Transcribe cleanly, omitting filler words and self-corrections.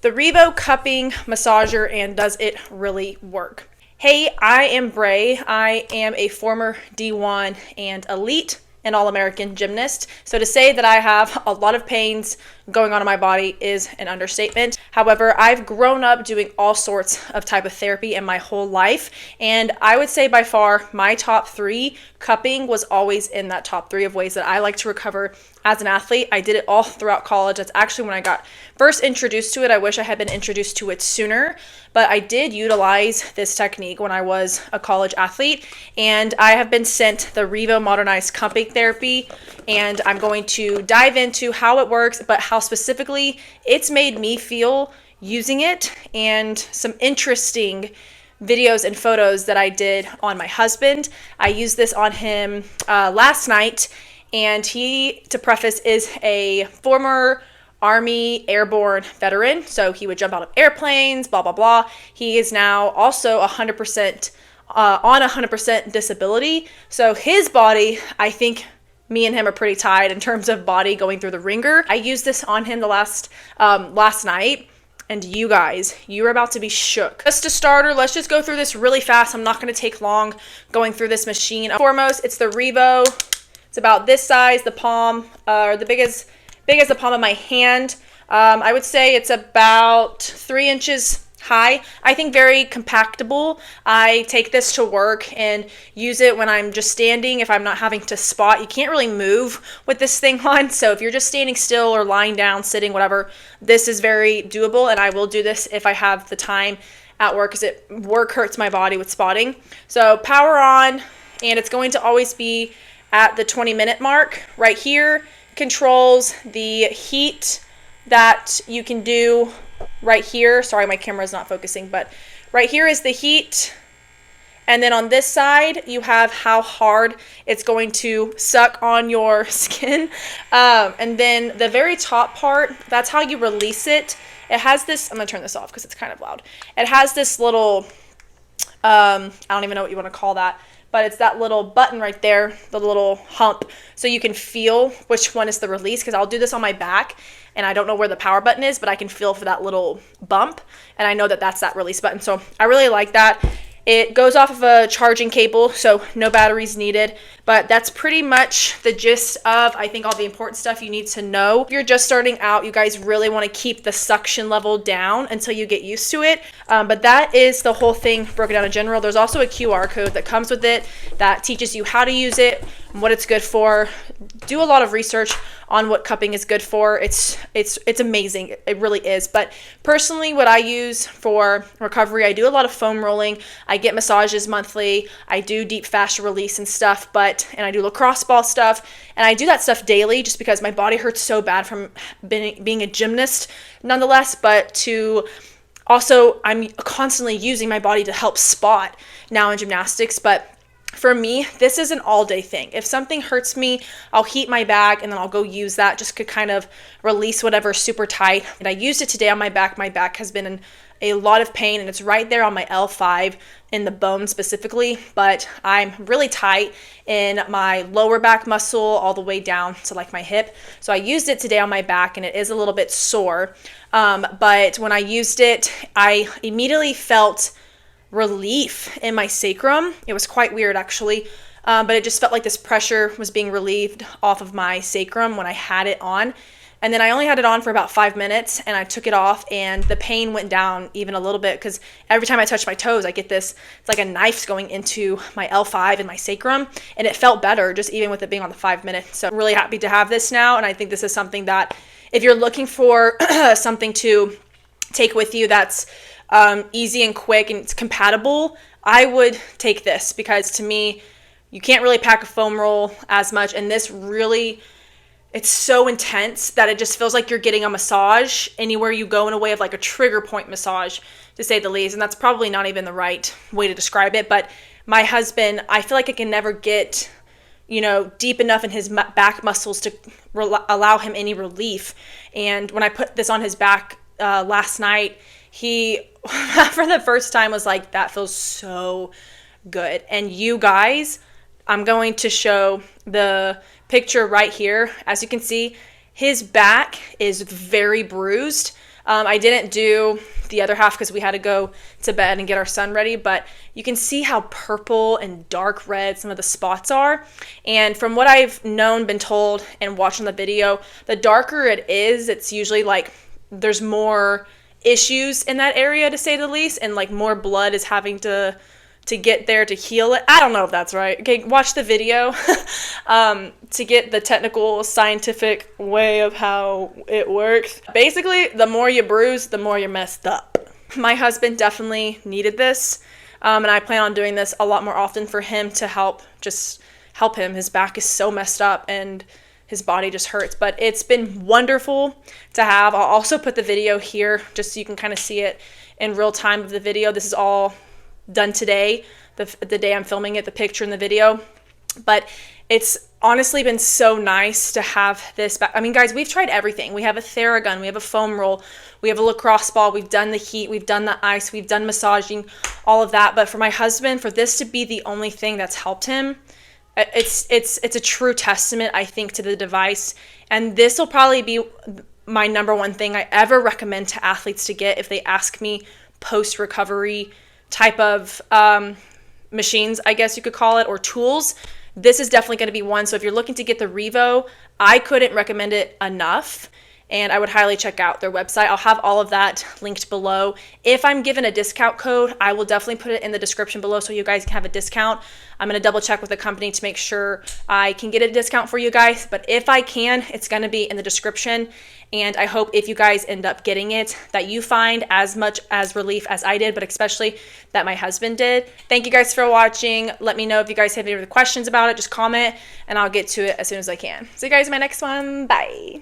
the Revo cupping massager, and does it really work? Hey, I am Bray. I am a former D1 and elite and All-American gymnast. So to say that I have a lot of pains going on in my body is an understatement. However, I've grown up doing all sorts of type of therapy in my whole life, and I would say by far my top three, cupping was always in that top three of ways that I like to recover as an athlete. I did it all throughout college. That's actually when I got first introduced to it. I wish I had been introduced to it sooner, but I did utilize this technique when I was a college athlete, and I have been sent the Revo modernized cupping therapy, and I'm going to dive into how it works, but how specifically it's made me feel using it, and some interesting videos and photos that I did on my husband. I used this on him last night, and he, to preface, is a former Army airborne veteran, so he would jump out of airplanes, blah, blah, blah. He is now also 100% on 100% disability, so his body, I think me and him are pretty tied in terms of body going through the ringer. I used this on him the last night, and you guys, you're about to be shook. Just a starter, let's just go through this really fast. I'm not going to take long going through this machine. Foremost, it's the Revo. It's about this size, the palm, or the big as the palm of my hand. I would say it's about 3 inches high. I think very compactable. I take this to work and use it when I'm just standing, if I'm not having to spot. You can't really move with this thing on, so if you're just standing still or lying down, sitting, whatever, this is very doable, and I will do this if I have the time at work, because work hurts my body with spotting. So power on, and it's going to always be at the 20-minute mark. Right here controls the heat that you can do right here. Sorry, my camera is not focusing, but right here is the heat. And then on this side, you have how hard it's going to suck on your skin. And then the very top part, that's how you release it. It has this, I'm gonna turn this off because it's kind of loud. It has this little, I don't even know what you want to call that, but it's that little button right there, the little hump, so you can feel which one is the release, because I'll do this on my back, and I don't know where the power button is, but I can feel for that little bump, and I know that that's that release button, so I really like that. It goes off of a charging cable, so no batteries needed, but that's pretty much the gist of, I think, all the important stuff you need to know. If you're just starting out, you guys really want to keep the suction level down until you get used to it, but that is the whole thing broken down in general. There's also a QR code that comes with it that teaches you how to use it, what it's good for. Do a lot of research on what cupping is good for. It's amazing. It really is. But personally, what I use for recovery, I do a lot of foam rolling. I get massages monthly. I do deep fascia release and stuff, and I do lacrosse ball stuff, and I do that stuff daily just because my body hurts so bad from being a gymnast nonetheless, but I'm constantly using my body to help spot now in gymnastics. But for me, this is an all-day thing. If something hurts me, I'll heat my back, and then I'll go use that just to kind of release whatever's super tight. And I used it today on my back. My back has been in a lot of pain, and it's right there on my L5 in the bone specifically, but I'm really tight in my lower back muscle all the way down to like my hip. So I used it today on my back, and it is a little bit sore. But when I used it, I immediately felt relief in my sacrum. It was quite weird, actually, but it just felt like this pressure was being relieved off of my sacrum when I had it on. And then I only had it on for about 5 minutes, and I took it off, and the pain went down even a little bit, because every time I touch my toes, I get this, it's like a knife's going into my L5 and my sacrum, and it felt better just even with it being on the 5 minutes. So I'm really happy to have this now, and I think this is something that if you're looking for something to take with you that's easy and quick and it's compatible, I would take this, because to me, you can't really pack a foam roll as much, and this really, it's so intense that it just feels like you're getting a massage anywhere you go, in a way of like a trigger point massage, to say the least. And that's probably not even the right way to describe it, but my husband, I feel like I can never get, deep enough in his back muscles to allow him any relief. And when I put this on his back last night, he, for the first time, was like, that feels so good. And you guys, I'm going to show the picture right here. As you can see, his back is very bruised. I didn't do the other half because we had to go to bed and get our son ready, but you can see how purple and dark red some of the spots are. And from what I've known, been told, and watched on the video, the darker it is, it's usually like there's more issues in that area, to say the least, and like more blood is having to get there to heal it. I don't know if that's right. Okay, watch the video to get the technical scientific way of how it works. Basically, the more you bruise, the more you're messed up. My husband definitely needed this, and I plan on doing this a lot more often for him to help him. His back is so messed up and his body just hurts, but it's been wonderful to have. I'll also put the video here just so you can kind of see it in real time of the video. This is all done today, the day I'm filming it, the picture and the video. But it's honestly been so nice to have this back. I mean, guys, we've tried everything. We have a Theragun, we have a foam roll, we have a lacrosse ball, we've done the heat, we've done the ice, we've done massaging, all of that. But for my husband, for this to be the only thing that's helped him, it's a true testament, I think, to the device. And this will probably be my number one thing I ever recommend to athletes to get if they ask me post-recovery type of machines, I guess you could call it, or tools. This is definitely going to be one. So if you're looking to get the Revo, I couldn't recommend it enough, and I would highly check out their website. I'll have all of that linked below. If I'm given a discount code, I will definitely put it in the description below so you guys can have a discount. I'm going to double check with the company to make sure I can get a discount for you guys, but if I can, it's going to be in the description. And I hope if you guys end up getting it, that you find as much as relief as I did, but especially that my husband did. Thank you guys for watching. Let me know if you guys have any other questions about it. Just comment and I'll get to it as soon as I can. See you guys in my next one. Bye.